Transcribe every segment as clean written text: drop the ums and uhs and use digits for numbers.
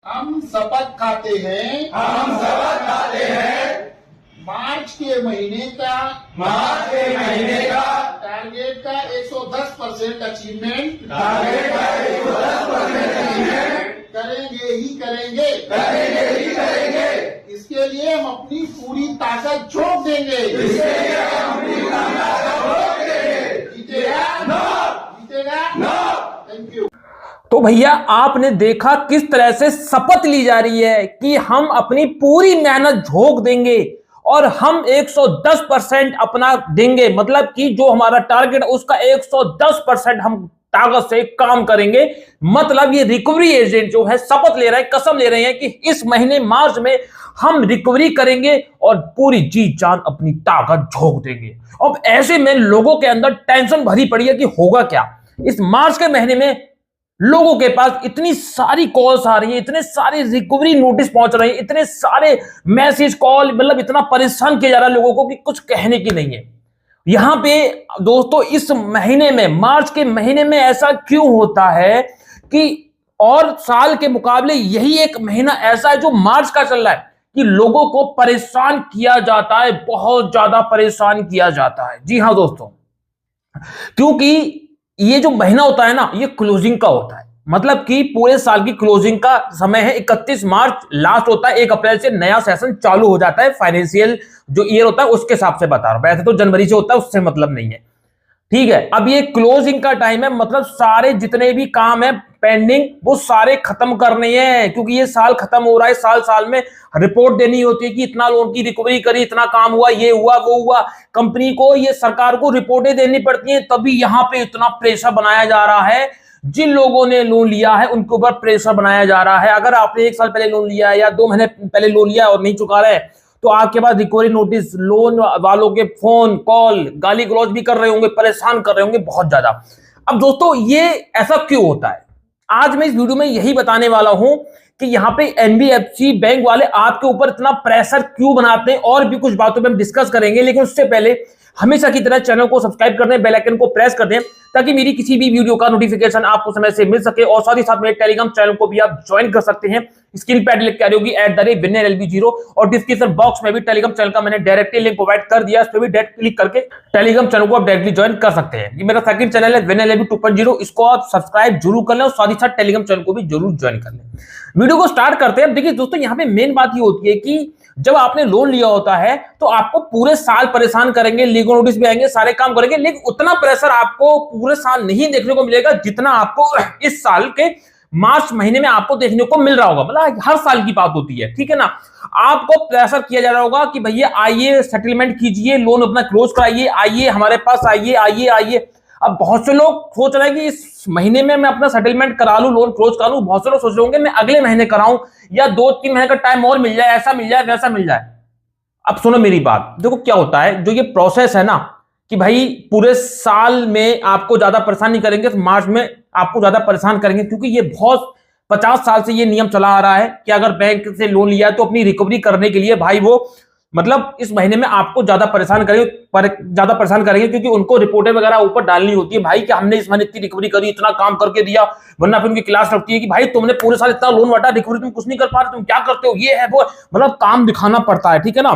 हम शपथ खाते हैं मार्च के महीने का टारगेट का 110% अचीवमेंट करेंगे ही करेंगे। इसके लिए हम अपनी पूरी ताकत झोंक देंगे। जीतेगा। Thank you. तो भैया आपने देखा किस तरह से शपथ ली जा रही है कि हम अपनी पूरी मेहनत झोंक देंगे और हम 110% अपना देंगे। मतलब कि जो हमारा टारगेट है उसका 110% हम ताकत से काम करेंगे। मतलब ये रिकवरी एजेंट जो है शपथ ले रहे हैं, कसम ले रहे हैं कि इस महीने मार्च में हम रिकवरी करेंगे और पूरी जी जान अपनी ताकत झोंक देंगे। अब ऐसे में लोगों के अंदर टेंशन भरी पड़ी है कि होगा क्या। इस मार्च के महीने में लोगों के पास इतनी सारी कॉल्स आ रही है, इतने सारे रिकवरी नोटिस पहुंच रहे हैं, इतने सारे मैसेज कॉल, मतलब इतना परेशान किया जा रहा है लोगों को कि कुछ कहने की नहीं है। यहां पे दोस्तों इस महीने में, मार्च के महीने में ऐसा क्यों होता है कि और साल के मुकाबले यही एक महीना ऐसा है जो मार्च का चल रहा है कि लोगों को परेशान किया जाता है, बहुत ज्यादा परेशान किया जाता है। जी हां दोस्तों, क्योंकि ये जो महीना होता है ना, ये क्लोजिंग का होता है। मतलब कि पूरे साल की क्लोजिंग का समय है। 31 मार्च लास्ट होता है, 1 अप्रैल से नया सेशन चालू हो जाता है। फाइनेंशियल जो ईयर होता है उसके हिसाब से बता रहा हूं, वैसे तो जनवरी से होता है, उससे मतलब नहीं है। ठीक है, अब ये क्लोजिंग का टाइम है, मतलब सारे जितने भी काम है पेंडिंग वो सारे खत्म करने हैं, क्योंकि ये साल खत्म हो रहा है। साल में रिपोर्ट देनी होती है कि इतना लोन की रिकवरी करी, इतना काम हुआ, ये हुआ वो हुआ। कंपनी को, ये सरकार को रिपोर्टें देनी पड़ती हैं, तभी यहां पे इतना प्रेशर बनाया जा रहा है। जिन लोगों ने लोन लिया है उनके ऊपर प्रेशर बनाया जा रहा है। अगर आपने 1 साल पहले लोन लिया है या 2 महीने पहले लोन लिया और नहीं चुका रहे, तो आपके पास रिकवरी नोटिस, लोन वालों के फोन कॉल, गाली गलौज भी कर रहे होंगे, परेशान कर रहे होंगे बहुत ज्यादा। अब दोस्तों ये ऐसा क्यों होता है, आज मैं इस वीडियो में यही बताने वाला हूं कि यहां पे एनबीएफसी बैंक वाले आपके ऊपर इतना प्रेशर क्यों बनाते हैं, और भी कुछ बातों पे हम डिस्कस करेंगे। लेकिन उससे पहले हमेशा की तरह चैनल को सब्सक्राइब कर दें, बेल आइकन को प्रेस कर दें, ताकि मेरी किसी भी वीडियो का नोटिफिकेशन आपको समय से मिल सके। और साथ ही साथ मेरे टेलीग्राम चैनल को भी आप ज्वाइन कर सकते हैं। स्क्रीन पे लिख के आ रही होगी @winnerlb0, और डिस्क्रिप्शन बॉक्स में भी टेलीग्राम चैनल का मैंने डायरेक्टली लिंक प्रोवाइड कर दिया, इस पर भी डायरेक्ट क्लिक करके टेलीग्राम चैनल को आप डायरेक्टली ज्वाइन कर सकते हैं। ये मेरा सेकंड चैनल है winnerlb 2.0, इसको आप सब्सक्राइब जरूर कर लें और साथ ही साथ टेलीग्राम चैनल को भी जरूर ज्वाइन कर लें। वीडियो को स्टार्ट करते हैं। देखिए दोस्तों, यहाँ पे मेन बात ये होती है कि जब आपने लोन लिया होता है तो आपको पूरे साल परेशान करेंगे, लीगल नोटिस भी आएंगे, सारे काम करेंगे, लेकिन उतना प्रेशर आपको पूरे साल नहीं देखने को मिलेगा जितना आपको इस साल के मार्च महीने में आपको देखने को मिल रहा होगा। मतलब हर साल की बात होती है, ठीक है ना। आपको प्रेशर किया जा रहा होगा कि भैया आइए सेटलमेंट कीजिए, लोन अपना क्लोज कराइए, आइए हमारे पास आइए। अब बहुत से लोग सोच रहे हैं कि इस महीने में मैं अपना सेटलमेंट करा लूं, लोन क्लोज करा लूं। बहुत से लोग सोच रहे होंगे मैं अगले महीने कराऊं, या 2-3 महीने का टाइम और मिल जाए, ऐसा मिल जाए वैसा मिल जाए। अब सुनो मेरी बात, देखो क्या होता है, जो ये प्रोसेस है ना कि भाई पूरे साल में आपको ज्यादा परेशान नहीं करेंगे, तो मार्च में आपको ज्यादा परेशान करेंगे, क्योंकि ये बहुत 50 साल से ये नियम चला आ रहा है कि अगर बैंक से लोन लिया है तो अपनी रिकवरी करने के लिए भाई वो मतलब इस महीने में आपको ज्यादा परेशान करेंगे, क्योंकि उनको रिपोर्टें वगैरह ऊपर डालनी होती है भाई कि हमने इस महीने इतनी रिकवरी करी, इतना काम करके दिया। वरना फिर उनकी क्लास लगती है कि भाई तुमने पूरे साल इतना लोन बांटा, रिकवरी तुम कुछ नहीं कर पा रहे, तुम क्या करते हो, ये है वो, मतलब काम दिखाना पड़ता है, ठीक है ना।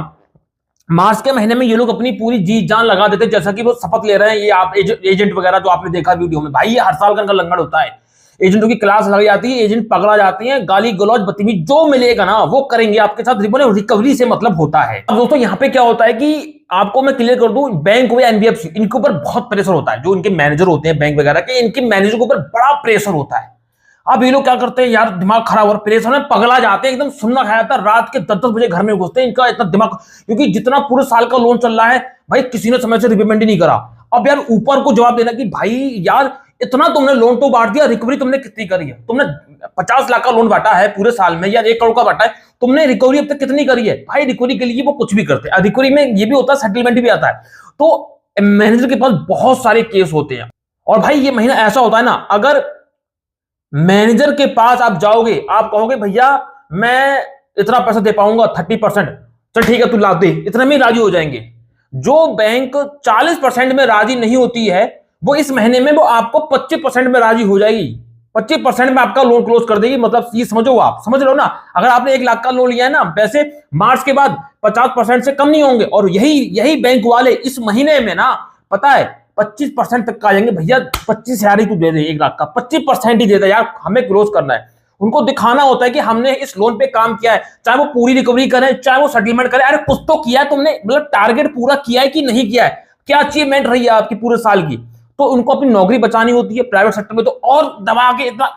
मार्च के महीने में ये लोग अपनी पूरी जी जान लगा देते हैं, जैसा कि वो शपथ ले रहे हैं। ये आप एजेंट वगैरह जो आपने देखा वीडियो में, भाई ये हर साल का लंगड़ होता है। एजेंटों की क्लास लग जाती है, एजेंट पकड़ा जाते हैं, गाली गलौज बदतमीजी जो मिलेगा ना वो करेंगे आपके साथ। रिकवरी से मतलब होता है। अब दोस्तों यहाँ पे क्या होता है कि आपको मैं क्लियर कर दूं, बैंक हो या एनबीएफसी, इनके ऊपर बहुत प्रेशर होता है। जो इनके मैनेजर होते हैं बैंक वगैरह के, इनके मैनेजर के ऊपर बड़ा प्रेशर होता है। अब ये लोग क्या करते हैं यार, दिमाग खराब और प्रेशर में पगला जाते हैं, एकदम सुनना खाया था, रात के 10-10 बजे घर में घुसते हैं। इनका इतना दिमाग, क्योंकि जितना पूरे साल का लोन चल रहा है भाई किसी ने समय से रिपेमेंट ही नहीं करा। अब यार ऊपर को जवाब देना कि भाई यार इतना तुमने लोन तो बांट दिया, रिकवरी तुमने कितनी करी है? तुमने 50 लाख का लोन बांटा है पूरे साल में, या 1 करोड़ का बांटा है, तुमने रिकवरी अब तक कितनी करी है? भाई रिकवरी के लिए वो कुछ भी करते हैं। रिकवरी में ये भी होता है, सेटलमेंट भी आता है। तो मैनेजर के पास बहुत सारे केस होते हैं। और भाई ये महीना ऐसा होता है ना, अगर मैनेजर के पास आप जाओगे, आप कहोगे भैया मैं इतना पैसा दे पाऊंगा 30%, चल ठीक है तू ला दे, इतने में राजी हो जाएंगे। जो बैंक 40% में राजी नहीं होती है, वो इस महीने में वो आपको 25% में राजी हो जाएगी। 25% में आपका लोन क्लोज कर देगी। मतलब ये समझो, आप समझ लो ना, अगर आपने 1 लाख का लोन लिया है ना, वैसे मार्च के बाद 50% से कम नहीं होंगे। और यही बैंक वाले इस महीने में ना, पता है 25% तक का आ जाएंगे। भैया 25,000 ही तू दे दे, 1 लाख का 25% ही दे दे यार, हमें क्लोज करना है। उनको दिखाना होता है कि हमने इस लोन पे काम किया है, चाहे वो पूरी रिकवरी करें, चाहे वो सेटलमेंट करें। अरे कुछ तो किया है तुमने, मतलब टारगेट पूरा किया है कि नहीं किया है, क्या अचीवमेंट रही है आपकी पूरे साल की। तो उनको अपनी नौकरी बचानी होती है। प्राइवेट सेक्टर में तो और दबा के, इतना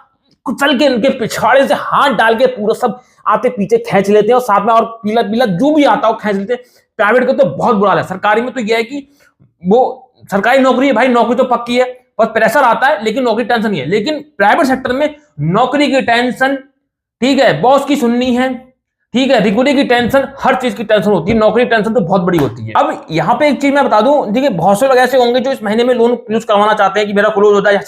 कुचल के, उनके पिछाड़े से हाथ डाल के पूरा सब आते पीछे खींच लेते हैं, और साथ में और पीला पीला जो भी आता हो खींच लेते हैं। प्राइवेट का तो बहुत बुरा हाल है। सरकारी में तो यह है कि वो सरकारी नौकरी है भाई, नौकरी तो पक्की है, बस प्रेशर आता है, लेकिन नौकरी टेंशन नहीं है। लेकिन प्राइवेट सेक्टर में नौकरी की टेंशन, ठीक है, बॉस की सुननी है, ठीक है, रिकवरी की टेंशन, हर चीज की टेंशन होती है। नौकरी टेंशन तो बहुत बड़ी होती है। अब यहां पे एक चीज मैं बता दूं, ठीक है, बहुत से लोग ऐसे होंगे जो इस महीने में लोन क्लोज करवाना चाहते हैं कि मेरा क्लोज हो जाए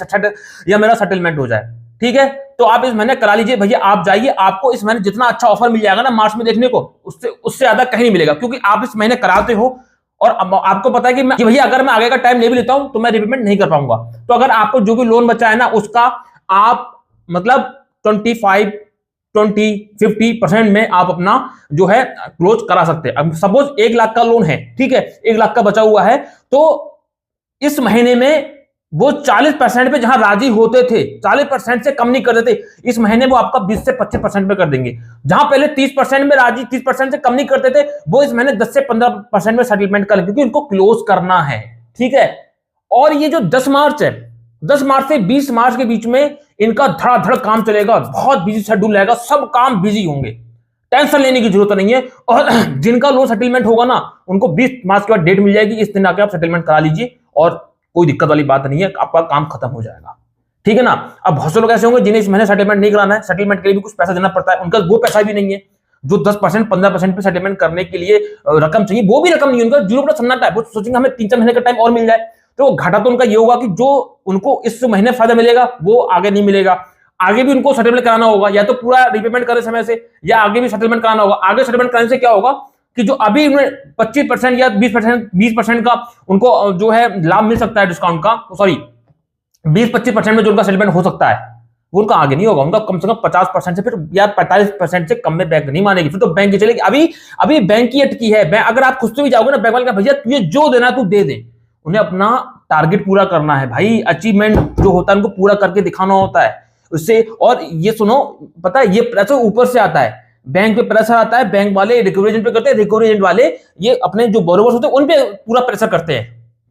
या मेरा सेटलमेंट हो जाए, ठीक है। तो आप इस महीने करा लीजिए भैया, आप जाइए, आपको इस महीने जितना अच्छा ऑफर मिल जाएगा ना मार्च में देखने को, उससे ज्यादा कहीं नहीं मिलेगा, क्योंकि आप इस महीने कराते हो। और आपको पता है कि भैया अगर मैं आगे का टाइम ले भी लेता हूं तो मैं रिपेमेंट नहीं कर पाऊंगा। तो अगर आपको जो भी लोन बचा है ना, उसका आप मतलब 25, 20, 50% में आप अपना जो है क्लोज करा सकते हैं। अब सपोज 1 लाख का लोन है, ठीक है, 1 लाख का बचा हुआ है, तो इस महीने में वो 40% पे जहां राजी होते थे, 40% से कम नहीं कर देते, इस महीने वो आपका 20 से 25% पे कर देंगे। जहां पहले 30% में राजी, 30% से कम नहीं करते थे, वो इस महीने 10 से 15% में सेटलमेंट कर, क्योंकि उनको क्लोज करना है, ठीक है। और ये जो 10 मार्च है, 10 मार्च से 20 मार्च के बीच में इनका धड़ाधड़ काम चलेगा, बहुत बिजी शेड्यूल रहेगा, सब काम बिजी होंगे, टेंशन लेने की जरूरत नहीं है। और जिनका लोन सेटलमेंट होगा ना, उनको 20 मार्च के बाद डेट मिल जाएगी, इस दिन आके आप सेटलमेंट करा लीजिए और कोई दिक्कत वाली बात नहीं है, आपका काम खत्म हो जाएगा, ठीक है ना। अब बहुत से लोग ऐसे होंगे जिन्हें इस महीने सेटलमेंट नहीं कराना है, सेटलमेंट के लिए भी कुछ पैसा देना पड़ता है, उनका वो पैसा भी नहीं है। जो 10%, 15% पे सेटलमेंट करने के लिए रकम चाहिए, वो भी रकम नहीं है उनका, 0% सन्नाटा है। वो सोचेंगे हमें 3-4 महीने का टाइम और मिल जाए, तो घाटा तो उनका ये होगा कि जो उनको इस महीने फायदा मिलेगा वो आगे नहीं मिलेगा। आगे भी उनको सेटलमेंट कराना होगा, या तो पूरा रिपेमेंट करे समय से, या आगे भी सेटलमेंट कराना होगा। आगे सेटलमेंट कराने से क्या होगा कि जो अभी उन्हें 25% या 20% का उनको जो है लाभ मिल सकता है डिस्काउंट का, सॉरी 20-25% में जो उनका सेटलमेंट हो सकता है, वो उनका आगे नहीं होगा। उनका कम से कम 50% से फिर या 45% से कम में बैंक नहीं मानेगी, फिर तो बैंक की चलेगी। अभी बैंक की अटकी है। अगर आप खुद से भी जाओगे ना, बैंक वाले का भैया तुझे जो देना तू दे दे। उन्हें अपना टारगेट पूरा करना है भाई, अचीवमेंट जो होता है उनको पूरा करके दिखाना होता है उससे। और ये सुनो, पता है ये प्रेशर ऊपर से आता है, बैंक पे प्रेशर आता है, बैंक वाले रिकवरी एजेंट पे करते हैं, रिकवरी एजेंट वाले ये अपने जो बोरोवर्स होते हैं उन पे पूरा प्रेशर करते हैं,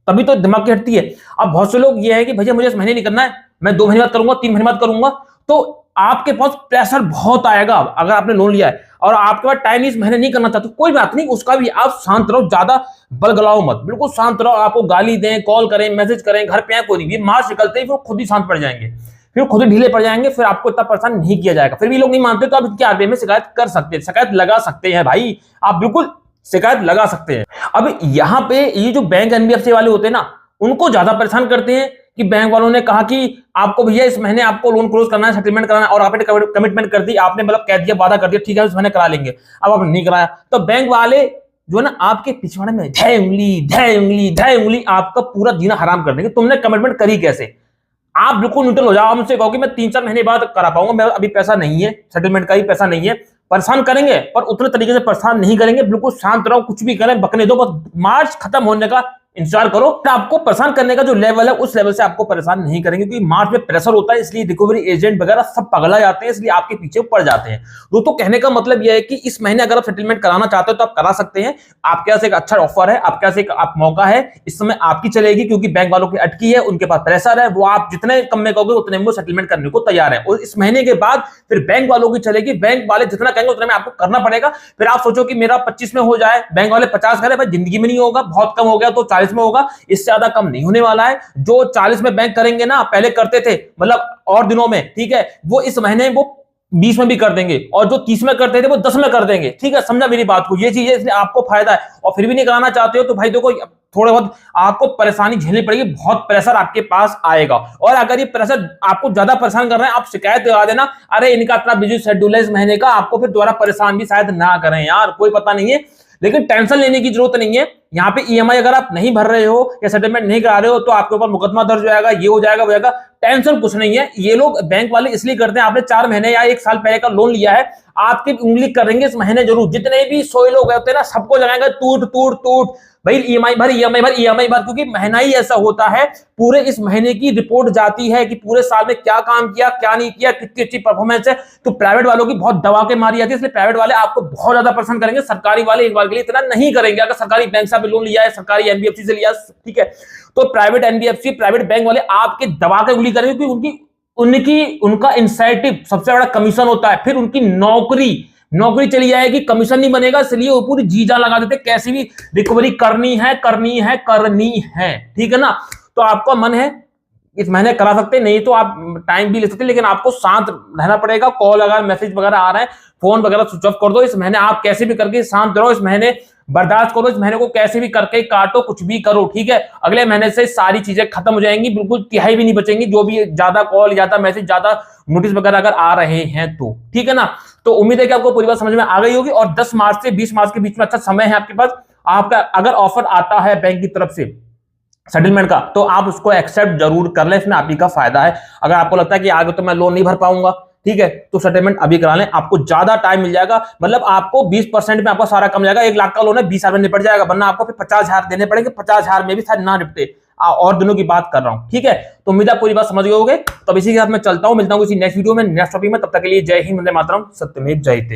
तभी तो दिमाग की हटती है। अब बहुत से लोग ये है कि भैया मुझे इस महीने नहीं करना है, मैं 2 महीने बाद करूंगा, 3 महीने बाद करूंगा, तो आपके पास प्रेशर बहुत आएगा। अगर आपने लोन लिया है और आपके पास टाइम इस महीने नहीं करना चाहते, कोई बात नहीं, उसका भी आप शांत रहो, ज्यादा बलगलाओ मत, बिल्कुल शांत रहो। आपको गाली दें, कॉल करें, मैसेज करें, घर पे आए, कोई नहीं, मार्च निकलते ही फिर खुद ही शांत पड़ जाएंगे, फिर खुद ही ढीले पड़ जाएंगे, फिर आपको इतना परेशान नहीं किया जाएगा। फिर भी लोग नहीं मानते तो आप इनके आरबीआई में शिकायत कर सकते हैं, शिकायत लगा सकते हैं भाई, आप बिल्कुल शिकायत लगा सकते हैं। अब यहां पे ये जो बैंक एनबीएफसी वाले होते हैं ना, उनको ज्यादा परेशान करते हैं कि बैंक वालों ने कहा कि आपको भैया इस महीने आपको लोन क्लोज करना है, सेटलमेंट कराना है, और आपने कमिटमेंट कर दी, आपने मतलब कह दिया, वादा कर दिया, ठीक है इस महीने करा लेंगे, अब आपने नहीं कराया, तो बैंक वाले जो है ना आपके पिछवाड़े में धय उंगली आपका पूरा जीना हराम कर देंगे। तुमने कमिटमेंट करी कैसे? आप बिल्कुल न्यूट्रल हो जाओ, आप मुझसे कहो कि मैं 3-4 महीने बाद करा पाऊंगा, मेरा अभी पैसा नहीं है, सेटलमेंट का ही पैसा नहीं है। परेशान करेंगे पर उतने तरीके से परेशान नहीं करेंगे, बिल्कुल शांत रहो, कुछ भी करें बकने दो, बस मार्च खत्म होने का इंतजार करो। आपको परेशान करने का जो लेवल है उस लेवल से आपको परेशान नहीं करेंगे, क्योंकि मार्च में प्रेशर होता है, इसलिए रिकवरी एजेंट वगैरह सब पगला जाते हैं, इसलिए आपके पीछे पड़ जाते हैं। दोस्तों कहने का मतलब यह है कि इस महीने अगर आप सेटलमेंट कराना चाहते हो तो आप करा सकते हैं। आपके पास एक अच्छा ऑफर है, आपके पास एक मौका है, इस समय आपकी चलेगी, क्योंकि बैंक वालों की अटकी है, उनके पास प्रेशर है, वो आप जितने कम में कहोगे उतने में वो सेटलमेंट करने को तैयार है। और इस महीने के बाद फिर बैंक वालों की चलेगी, बैंक वाले जितना कहेंगे उतने में आपको करना पड़ेगा। फिर आप सोचो कि मेरा 25 में हो जाए, बैंक वाले 50 करे, भाई जिंदगी में नहीं होगा, बहुत कम हो गया तो 40 में होगा, इससे ज्यादा कम नहीं होने वाला है। जो 40 में बैंक करेंगे ना, पहले करते थे मतलब और दिनों में, ठीक है, वो इस महीने वो 20 में भी कर देंगे, और जो 30 में करते थे वो 10 में कर देंगे, ठीक है, समझा मेरी बात को, ये चीज है, इसलिए आपको फायदा है। और फिर भी नहीं कराना चाहते हो तो भाई देखो थोड़े बहुत आपको परेशानी झेलनी पड़ेगी, बहुत प्रेशर आपके पास आएगा। और अगर ये प्रेशर आपको ज्यादा परेशान कर रहे हैं, आप शिकायत लगा देना, अरे इनका इतना बिजी शेड्यूल है इस महीने का, आपको फिर दोबारा परेशान भी शायद ना करें यार, कोई पता नहीं है, लेकिन टेंशन लेने की जरूरत नहीं है। यहाँ पे ईएमआई अगर आप नहीं भर रहे हो या सेटलमेंट नहीं करा रहे हो तो आपके ऊपर मुकदमा दर्ज हो जाएगा, ये हो जाएगा, वो जाएगा। टेंशन कुछ नहीं है, ये लोग बैंक वाले इसलिए करते हैं, आपने 4 महीने या 1 साल पहले का लोन लिया है, आपकी उंगली करेंगे इस महीने जरूर। जितने भी 100 लोग होते हैं ना, सबको लगाएंगे टूट टूट टूट, भाई ईएमआई भर, ईएमआई भर, ईएमआई भर, क्योंकि महीना ही ऐसा होता है, पूरे इस महीने की रिपोर्ट जाती है कि पूरे साल में क्या काम किया, क्या नहीं किया, कितनी अच्छी परफॉर्मेंस है। तो प्राइवेट वालों की बहुत दबा के मारी जाती है, इसलिए प्राइवेट वाले आपको बहुत ज्यादा परेशान करेंगे, सरकारी वाले एक बार के लिए इतना नहीं करेंगे। अगर सरकारी बैंक से लोन लिया है, सरकारी एनबीएफसी से लिया, ठीक है, तो प्राइवेट एनबीएफसी, प्राइवेट बैंक वाले आपके दबा के उंगली करेंगे, क्योंकि उनका इंसेंटिव सबसे बड़ा कमीशन होता है, फिर उनकी नौकरी चली जाएगी, कमीशन नहीं बनेगा, इसलिए वो पूरी जी जान लगा देते, कैसी भी रिकवरी करनी है। ठीक है ना? तो आपका मन है इस महीने करा सकते, नहीं तो आप टाइम भी ले सकते, लेकिन आपको शांत रहना पड़ेगा। कॉल अगर मैसेज वगैरह आ रहा है, फोन वगैरह स्विच ऑफ कर दो। इस महीने आप कैसे भी करके शांत रहो, इस महीने बर्दाश्त करो, इस महीने को कैसे भी करके काटो, कुछ भी करो, ठीक है? अगले महीने से सारी चीजें खत्म हो जाएंगी, बिल्कुल तिहाई भी नहीं बचेंगी, जो भी ज्यादा कॉल, ज्यादा मैसेज, ज्यादा नोटिस वगैरह अगर आ रहे हैं तो, ठीक है ना? तो उम्मीद है कि आपको पूरी बात समझ में आ गई होगी। और 10 मार्च से 20 मार्च के बीच में अच्छा समय है आपके पास। आपका अगर ऑफर आता है बैंक की तरफ से सेटलमेंट का, तो आप उसको एक्सेप्ट जरूर कर लें, इसमें आप ही का फायदा है। अगर आपको लगता है कि आगे तो मैं लोन नहीं भर पाऊंगा, ठीक है, तो सेटलमेंट अभी करा लें, आपको ज्यादा टाइम मिल जाएगा। मतलब आपको 20% में आपका सारा कम जाएगा। 1 लाख का लोन है, 20 हजार में निपट जाएगा, वरना आपको फिर 50,000 देने पड़ेंगे, 50,000 में भी शायद ना निपटे। और दिनों की बात कर रहा हूं, ठीक है? तो उम्मीद है पूरी बात समझ गए होंगे। तो इसी के साथ मैं चलता हूं, मिलता हूं किसी नेक्स्ट वीडियो में, नेक्स्ट टॉपिक में। तब तक के लिए जय हिंद, वंदे मातरम, सत्यमेव जयते।